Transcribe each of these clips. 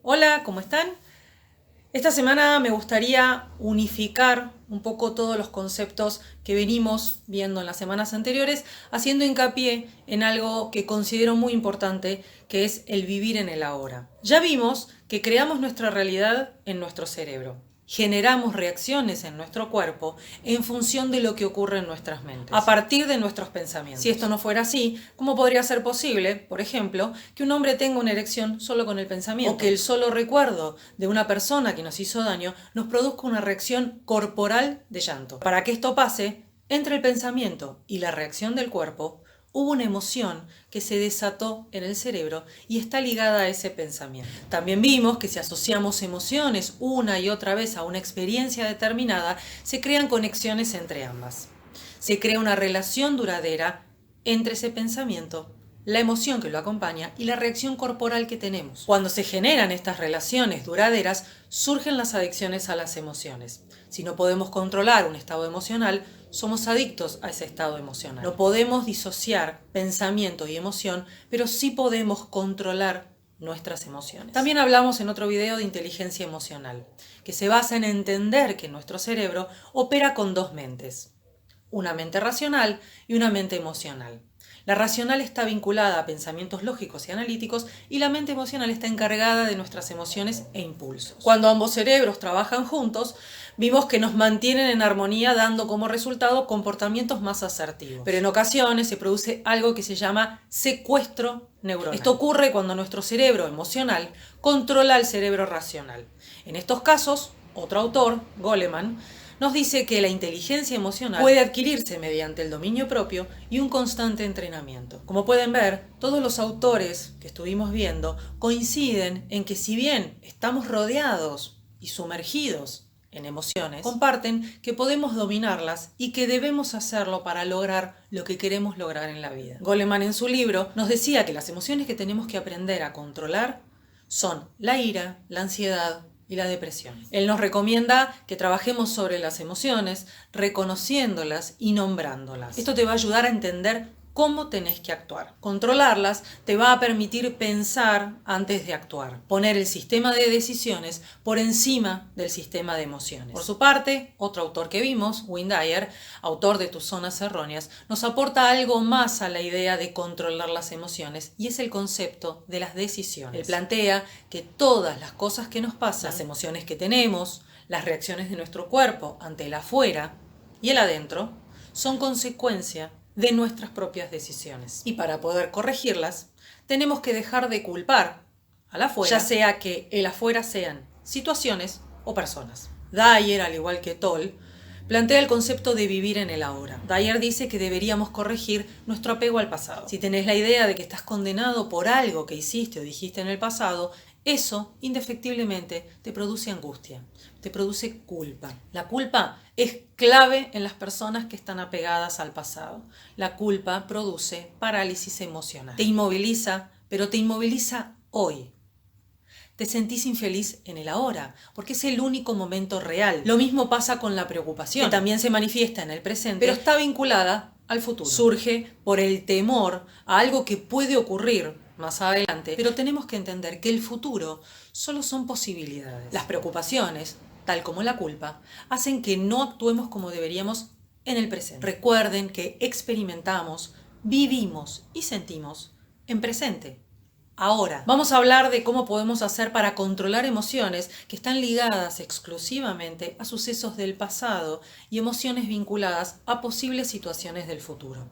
Hola, ¿cómo están? Esta semana me gustaría unificar un poco todos los conceptos que venimos viendo en las semanas anteriores, haciendo hincapié en algo que considero muy importante, que es el vivir en el ahora. Ya vimos que creamos nuestra realidad en nuestro cerebro. Generamos reacciones en nuestro cuerpo en función de lo que ocurre en nuestras mentes, a partir de nuestros pensamientos. Si esto no fuera así, ¿cómo podría ser posible, por ejemplo, que un hombre tenga una erección solo con el pensamiento? O que el solo recuerdo de una persona que nos hizo daño nos produzca una reacción corporal de llanto. Para que esto pase, entre el pensamiento y la reacción del cuerpo, hubo una emoción que se desató en el cerebro y está ligada a ese pensamiento. También vimos que si asociamos emociones una y otra vez a una experiencia determinada, se crean conexiones entre ambas. Se crea una relación duradera entre ese pensamiento, la emoción que lo acompaña y la reacción corporal que tenemos. Cuando se generan estas relaciones duraderas, surgen las adicciones a las emociones. Si no podemos controlar un estado emocional, somos adictos a ese estado emocional. No podemos disociar pensamiento y emoción, pero sí podemos controlar nuestras emociones. También hablamos en otro video de inteligencia emocional, que se basa en entender que nuestro cerebro opera con dos mentes, una mente racional y una mente emocional. La racional está vinculada a pensamientos lógicos y analíticos y la mente emocional está encargada de nuestras emociones e impulsos. Cuando ambos cerebros trabajan juntos, vimos que nos mantienen en armonía dando como resultado comportamientos más asertivos. Pero en ocasiones se produce algo que se llama secuestro neuronal. Esto ocurre cuando nuestro cerebro emocional controla al cerebro racional. En estos casos, otro autor, Goleman, nos dice que la inteligencia emocional puede adquirirse mediante el dominio propio y un constante entrenamiento. Como pueden ver, todos los autores que estuvimos viendo coinciden en que si bien estamos rodeados y sumergidos en emociones, comparten que podemos dominarlas y que debemos hacerlo para lograr lo que queremos lograr en la vida. Goleman en su libro nos decía que las emociones que tenemos que aprender a controlar son la ira, la ansiedad, y la depresión. Él nos recomienda que trabajemos sobre las emociones, reconociéndolas y nombrándolas. Esto te va a ayudar a entender cómo tenés que actuar. Controlarlas te va a permitir pensar antes de actuar, poner el sistema de decisiones por encima del sistema de emociones. Por su parte, otro autor que vimos, Wayne Dyer, autor de Tus zonas erróneas, nos aporta algo más a la idea de controlar las emociones y es el concepto de las decisiones. Él plantea que todas las cosas que nos pasan, las emociones que tenemos, las reacciones de nuestro cuerpo ante el afuera y el adentro, son consecuencia de nuestras propias decisiones. Y para poder corregirlas, tenemos que dejar de culpar al afuera, ya sea que el afuera sean situaciones o personas. Dyer, al igual que Toll, plantea el concepto de vivir en el ahora. Dyer dice que deberíamos corregir nuestro apego al pasado. Si tenés la idea de que estás condenado por algo que hiciste o dijiste en el pasado, eso, indefectiblemente, te produce angustia, te produce culpa. La culpa es clave en las personas que están apegadas al pasado. La culpa produce parálisis emocional. Te inmoviliza, pero te inmoviliza hoy. Te sentís infeliz en el ahora, porque es el único momento real. Lo mismo pasa con la preocupación, que también se manifiesta en el presente, pero está vinculada al futuro. Surge por el temor a algo que puede ocurrir más adelante, pero tenemos que entender que el futuro solo son posibilidades. Las preocupaciones, tal como la culpa, hacen que no actuemos como deberíamos en el presente. Recuerden que experimentamos, vivimos y sentimos en presente. Ahora, vamos a hablar de cómo podemos hacer para controlar emociones que están ligadas exclusivamente a sucesos del pasado y emociones vinculadas a posibles situaciones del futuro.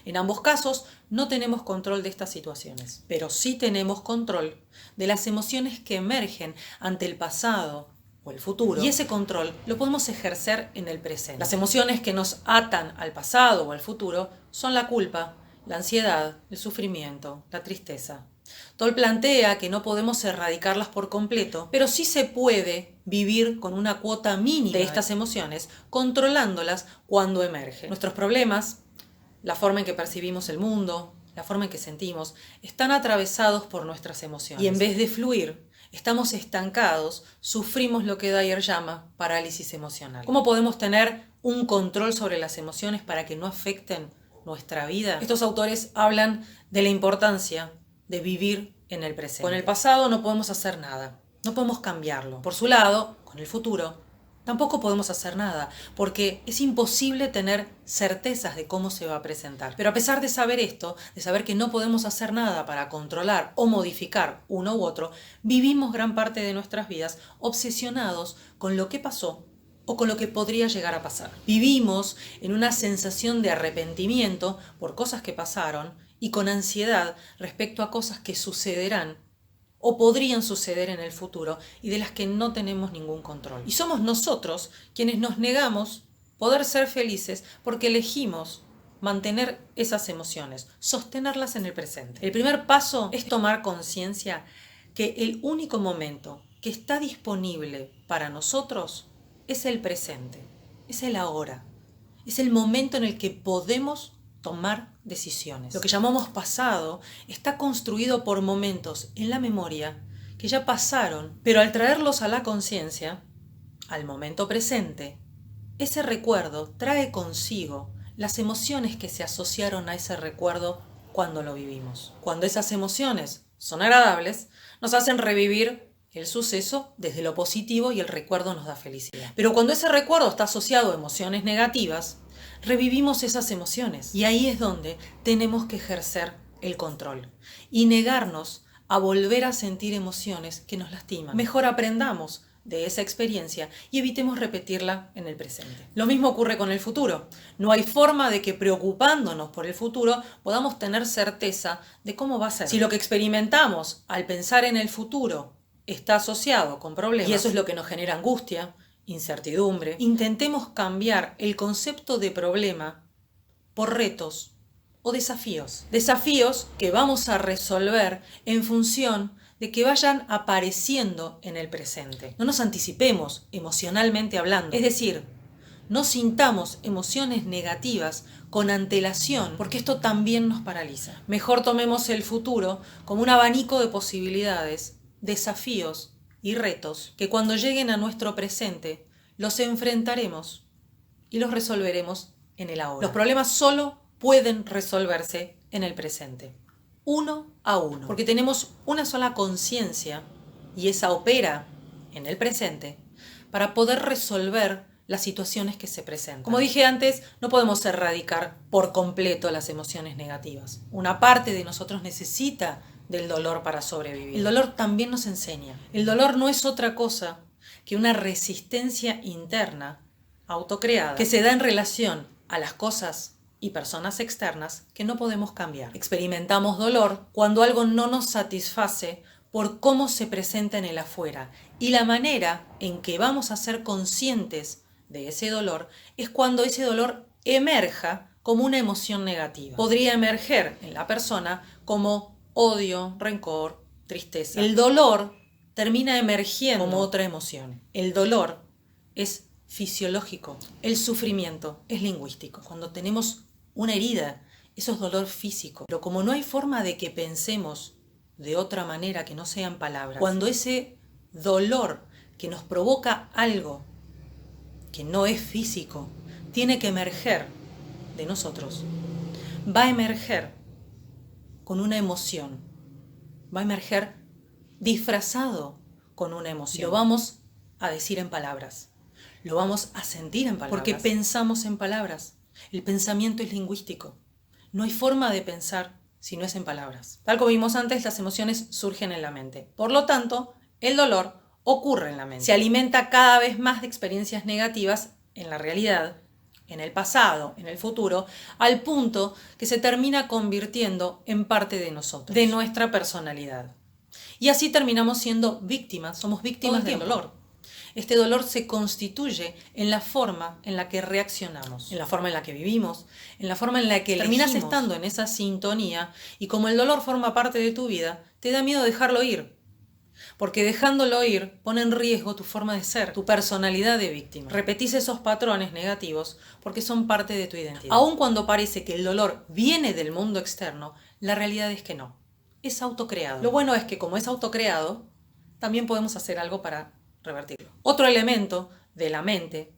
En ambos casos no tenemos control de estas situaciones, pero sí tenemos control de las emociones que emergen ante el pasado o el futuro, y ese control lo podemos ejercer en el presente. Las emociones que nos atan al pasado o al futuro son la culpa, la ansiedad, el sufrimiento, la tristeza. Toll plantea que no podemos erradicarlas por completo, pero sí se puede vivir con una cuota mínima de estas emociones, controlándolas cuando emergen. Nuestros problemas, la forma en que percibimos el mundo, la forma en que sentimos, están atravesados por nuestras emociones. Y en vez de fluir, estamos estancados, sufrimos lo que Dyer llama parálisis emocional. ¿Cómo podemos tener un control sobre las emociones para que no afecten nuestra vida? Estos autores hablan de la importancia de vivir en el presente. Con el pasado no podemos hacer nada, no podemos cambiarlo. Por su lado, con el futuro, tampoco podemos hacer nada, porque es imposible tener certezas de cómo se va a presentar. Pero a pesar de saber esto, de saber que no podemos hacer nada para controlar o modificar uno u otro, vivimos gran parte de nuestras vidas obsesionados con lo que pasó o con lo que podría llegar a pasar. Vivimos en una sensación de arrepentimiento por cosas que pasaron y con ansiedad respecto a cosas que sucederán o podrían suceder en el futuro y de las que no tenemos ningún control. Y somos nosotros quienes nos negamos poder ser felices porque elegimos mantener esas emociones, sostenerlas en el presente. El primer paso es tomar conciencia que el único momento que está disponible para nosotros es el presente, es el ahora, es el momento en el que podemos tomar decisiones. Lo que llamamos pasado está construido por momentos en la memoria que ya pasaron, pero al traerlos a la conciencia, al momento presente, ese recuerdo trae consigo las emociones que se asociaron a ese recuerdo cuando lo vivimos. Cuando esas emociones son agradables, nos hacen revivir el suceso desde lo positivo y el recuerdo nos da felicidad. Pero cuando ese recuerdo está asociado a emociones negativas, revivimos esas emociones y ahí es donde tenemos que ejercer el control y negarnos a volver a sentir emociones que nos lastiman. Mejor aprendamos de esa experiencia y evitemos repetirla en el presente. Lo mismo ocurre con el futuro. No hay forma de que preocupándonos por el futuro podamos tener certeza de cómo va a ser. Si lo que experimentamos al pensar en el futuro está asociado con problemas, y eso es lo que nos genera angustia, incertidumbre, intentemos cambiar el concepto de problema por retos o desafíos. Desafíos que vamos a resolver en función de que vayan apareciendo en el presente. No nos anticipemos emocionalmente hablando. Es decir, no sintamos emociones negativas con antelación, porque esto también nos paraliza. Mejor tomemos el futuro como un abanico de posibilidades, desafíos y retos que cuando lleguen a nuestro presente los enfrentaremos y los resolveremos en el ahora. Los problemas solo pueden resolverse en el presente, uno a uno, porque tenemos una sola conciencia y esa opera en el presente para poder resolver las situaciones que se presentan. Como dije antes, no podemos erradicar por completo las emociones negativas. Una parte de nosotros necesita del dolor para sobrevivir. El dolor también nos enseña. El dolor no es otra cosa que una resistencia interna autocreada que se da en relación a las cosas y personas externas que no podemos cambiar. Experimentamos dolor cuando algo no nos satisface por cómo se presenta en el afuera, y la manera en que vamos a ser conscientes de ese dolor es cuando ese dolor emerja como una emoción negativa. Podría emerger en la persona como odio, rencor, tristeza. El dolor termina emergiendo como otra emoción. El dolor es fisiológico. El sufrimiento es lingüístico. Cuando tenemos una herida, eso es dolor físico. Pero como no hay forma de que pensemos de otra manera que no sean palabras, cuando ese dolor que nos provoca algo que no es físico tiene que emerger de nosotros, va a emerger con una emoción, va a emerger disfrazado con una emoción. Lo vamos a decir en palabras, lo vamos a sentir en palabras, porque pensamos en palabras. El pensamiento es lingüístico. No hay forma de pensar si no es en palabras. Tal como vimos antes, las emociones surgen en la mente. Por lo tanto, el dolor ocurre en la mente. Se alimenta cada vez más de experiencias negativas en la realidad, en el pasado, en el futuro, al punto que se termina convirtiendo en parte de nosotros, de nuestra personalidad. Y así terminamos siendo víctimas, somos víctimas del dolor. Este dolor se constituye en la forma en la que reaccionamos, en la forma en la que vivimos, en la forma en la que terminas estando en esa sintonía, y como el dolor forma parte de tu vida, te da miedo dejarlo ir. Porque dejándolo ir pone en riesgo tu forma de ser, tu personalidad de víctima. Repetís esos patrones negativos porque son parte de tu identidad. Aun cuando parece que el dolor viene del mundo externo, la realidad es que no. Es autocreado. Lo bueno es que como es autocreado, también podemos hacer algo para revertirlo. Otro elemento de la mente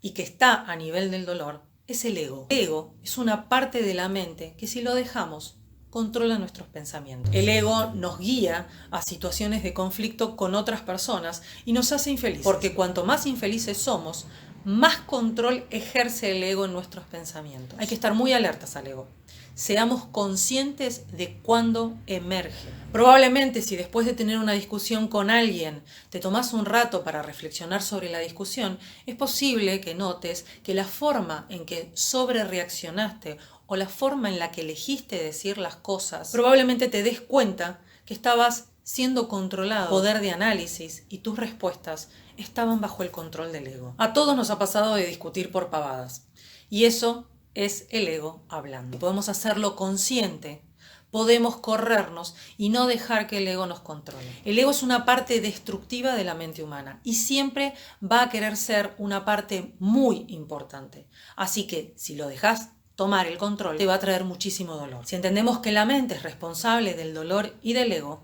y que está a nivel del dolor es el ego. El ego es una parte de la mente que si lo dejamos controla nuestros pensamientos. El ego nos guía a situaciones de conflicto con otras personas y nos hace infelices. Porque cuanto más infelices somos, más control ejerce el ego en nuestros pensamientos. Hay que estar muy alertas al ego. Seamos conscientes de cuándo emerge. Probablemente si después de tener una discusión con alguien te tomás un rato para reflexionar sobre la discusión, es posible que notes que la forma en que sobrereaccionaste o la forma en la que elegiste decir las cosas, probablemente te des cuenta que estabas siendo controlado. Poder de análisis y tus respuestas estaban bajo el control del ego. A todos nos ha pasado de discutir por pavadas. Y eso es el ego hablando. Podemos hacerlo consciente, podemos corrernos y no dejar que el ego nos controle. El ego es una parte destructiva de la mente humana y siempre va a querer ser una parte muy importante. Así que si lo dejas tomar el control, te va a traer muchísimo dolor. Si entendemos que la mente es responsable del dolor y del ego,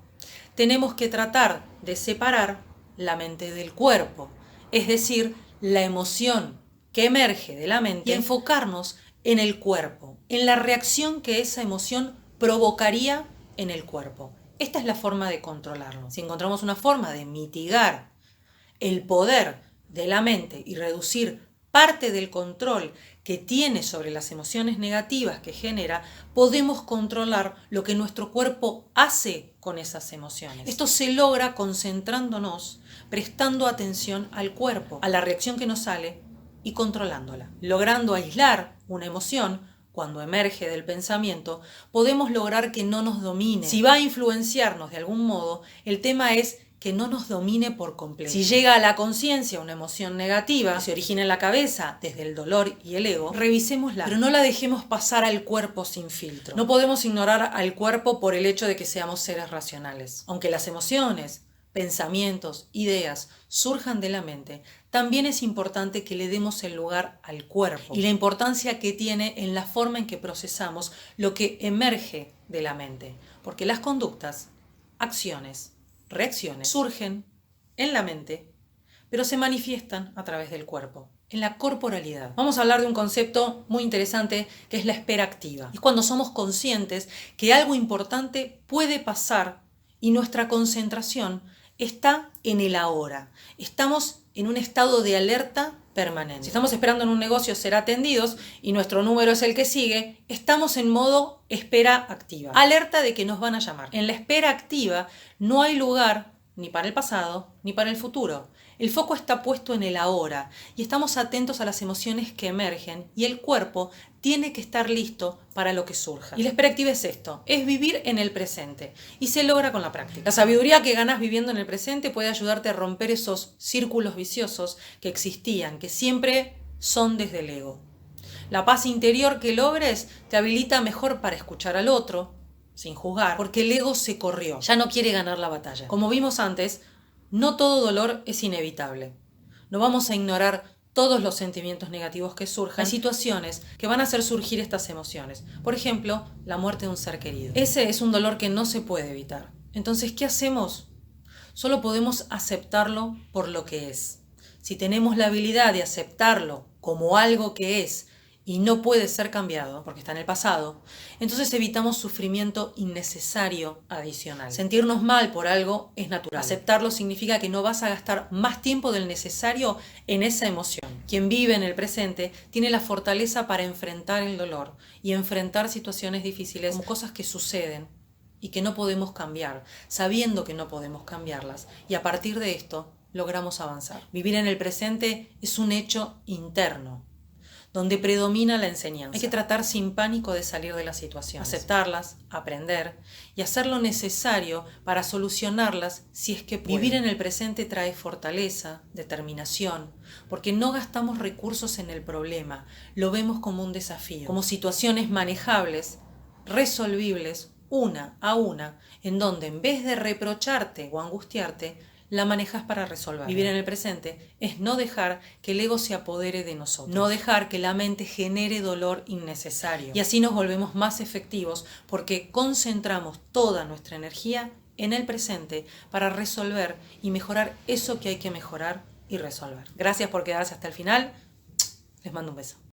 tenemos que tratar de separar la mente del cuerpo, es decir, la emoción que emerge de la mente, y enfocarnos en el cuerpo, en la reacción que esa emoción provocaría en el cuerpo. Esta es la forma de controlarlo. Si encontramos una forma de mitigar el poder de la mente y reducir parte del control que tiene sobre las emociones negativas que genera, podemos controlar lo que nuestro cuerpo hace con esas emociones. Esto se logra concentrándonos, prestando atención al cuerpo, a la reacción que nos sale y controlándola. Logrando aislar una emoción, cuando emerge del pensamiento, podemos lograr que no nos domine. Si va a influenciarnos de algún modo, el tema es que no nos domine por completo. Si llega a la conciencia una emoción negativa que se origina en la cabeza desde el dolor y el ego, revisémosla, pero no la dejemos pasar al cuerpo sin filtro. No podemos ignorar al cuerpo por el hecho de que seamos seres racionales. Aunque las emociones, pensamientos, ideas surjan de la mente, también es importante que le demos el lugar al cuerpo y la importancia que tiene en la forma en que procesamos lo que emerge de la mente. Porque las conductas, acciones, reacciones surgen en la mente, pero se manifiestan a través del cuerpo, en la corporalidad. Vamos a hablar de un concepto muy interesante que es la espera activa. Es cuando somos conscientes que algo importante puede pasar y nuestra concentración está en el ahora. Estamos en un estado de alerta permanente. Si estamos esperando en un negocio ser atendidos y nuestro número es el que sigue, estamos en modo espera activa. Alerta de que nos van a llamar. En la espera activa no hay lugar ni para el pasado ni para el futuro. El foco está puesto en el ahora y estamos atentos a las emociones que emergen y el cuerpo tiene que estar listo para lo que surja. Y la espera activa es esto, es vivir en el presente y se logra con la práctica. La sabiduría que ganas viviendo en el presente puede ayudarte a romper esos círculos viciosos que existían, que siempre son desde el ego. La paz interior que logres te habilita mejor para escuchar al otro, sin juzgar, porque el ego se corrió, ya no quiere ganar la batalla. Como vimos antes, no todo dolor es inevitable. No vamos a ignorar todos los sentimientos negativos que surjan. Hay situaciones que van a hacer surgir estas emociones. Por ejemplo, la muerte de un ser querido. Ese es un dolor que no se puede evitar. Entonces, ¿qué hacemos? Solo podemos aceptarlo por lo que es. Si tenemos la habilidad de aceptarlo como algo que es y no puede ser cambiado, porque está en el pasado, entonces evitamos sufrimiento innecesario adicional. Sentirnos mal por algo es natural. Aceptarlo significa que no vas a gastar más tiempo del necesario en esa emoción. Quien vive en el presente tiene la fortaleza para enfrentar el dolor y enfrentar situaciones difíciles como cosas que suceden y que no podemos cambiar, sabiendo que no podemos cambiarlas. Y a partir de esto logramos avanzar. Vivir en el presente es un hecho interno, donde predomina la enseñanza. Hay que tratar sin pánico de salir de las situaciones, aceptarlas, aprender y hacer lo necesario para solucionarlas si es que puede. Vivir en el presente trae fortaleza, determinación, porque no gastamos recursos en el problema, lo vemos como un desafío, como situaciones manejables, resolvibles, una a una, en donde en vez de reprocharte o angustiarte, la manejas para resolver. Vivir en el presente es no dejar que el ego se apodere de nosotros, no dejar que la mente genere dolor innecesario. Y así nos volvemos más efectivos porque concentramos toda nuestra energía en el presente para resolver y mejorar eso que hay que mejorar y resolver. Gracias por quedarse hasta el final. Les mando un beso.